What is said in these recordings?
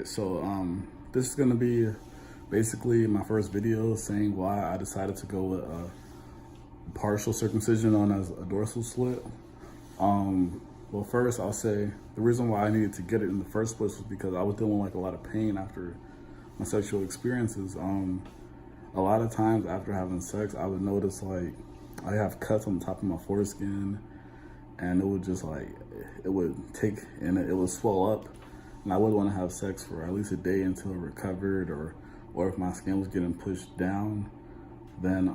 right, so this is gonna be basically my first video saying why I decided to go with a partial circumcision known as a dorsal slit. Well, first I'll say the reason why I needed to get it in the first place was because I was dealing with like a lot of pain after my sexual experiences. A lot of times after having sex, I would notice like I have cuts on the top of my foreskin, and it would just like, it would take and it would swell up, and I would want to have sex for at least a day until it recovered, or if my skin was getting pushed down, then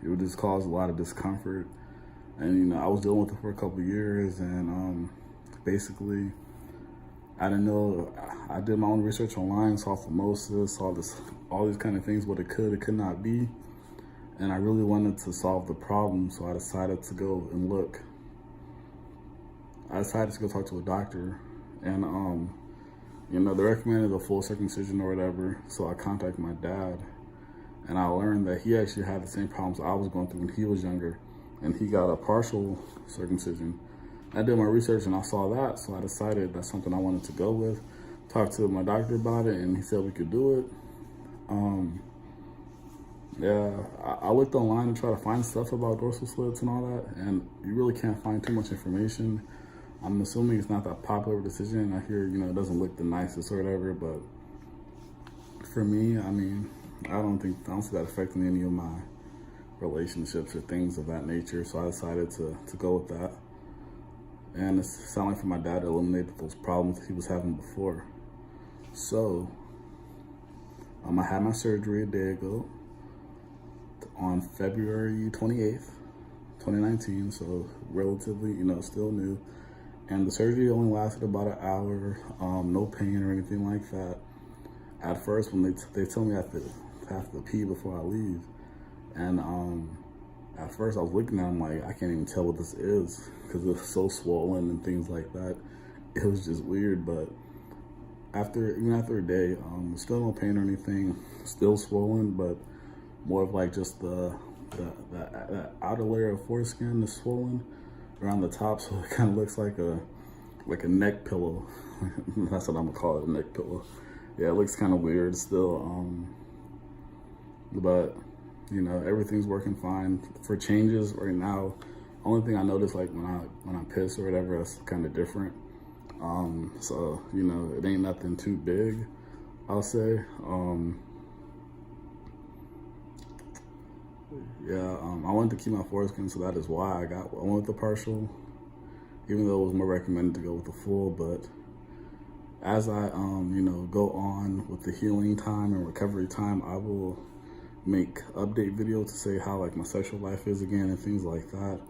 it would just cause a lot of discomfort. And I was dealing with it for a couple of years, and basically I didn't know. I did my own research online, saw phimosis, all these kind of things, what it could not be, and I really wanted to solve the problem, so I decided to go and look. I decided to go talk to a doctor, and they recommended a full circumcision or whatever, so I contacted my dad, and I learned that he actually had the same problems I was going through when he was younger, and he got a partial circumcision. I did my research and I saw that, so I decided that's something I wanted to go with. Talked to my doctor about it, and he said we could do it. I looked online to try to find stuff about dorsal slits and all that, and you really can't find too much information. I'm assuming it's not that popular decision. I hear, it doesn't look the nicest or whatever, but for me, I mean, I don't see that affecting any of my relationships or things of that nature, so I decided to go with that. And it sounded like for my dad, it eliminated those problems he was having before. So, I had my surgery a day ago on February 28th, 2019, so relatively, still new. And the surgery only lasted about an hour, no pain or anything like that. At first, when they tell me I have to pee before I leave, and at first I was looking at him like, I can't even tell what this is because it was so swollen and things like that. It was just weird, but even after a day, still no pain or anything, still swollen, but more of like just the outer layer of foreskin is swollen around the top, so it kind of looks like a neck pillow. That's what I'm gonna call it, a neck pillow. Yeah, it looks kind of weird still, but everything's working fine. For changes right now, only thing I notice, like when I piss or whatever, that's kind of different. So it ain't nothing too big, I'll say. I wanted to keep my foreskin, so that is why I went with the partial, even though it was more recommended to go with the full. But as I go on with the healing time and recovery time, I will make update videos to say how like my sexual life is again and things like that.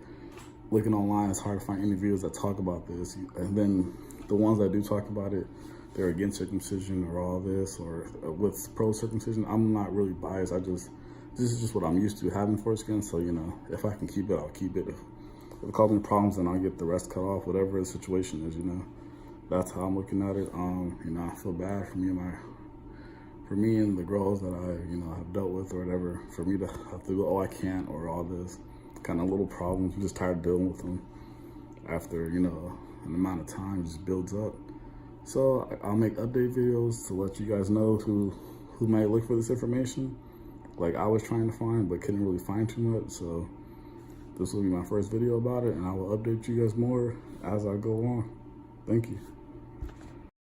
Looking online, it's hard to find any videos that talk about this, and then the ones that do talk about it, they're against circumcision or all this, or with pro circumcision. I'm not really biased. This is just what I'm used to having foreskin, so if I can keep it, I'll keep it. If it causes me problems, then I'll get the rest cut off, whatever the situation is. That's how I'm looking at it. I feel bad for me and the girls that I have dealt with or whatever, for me to have to go, oh, I can't, or all this kind of little problems. I'm just tired of dealing with them after an amount of time just builds up. So I'll make update videos to let you guys know who might look for this information, like I was trying to find but couldn't really find too much. So this will be my first video about it, and I will update you guys more as I go on. Thank you.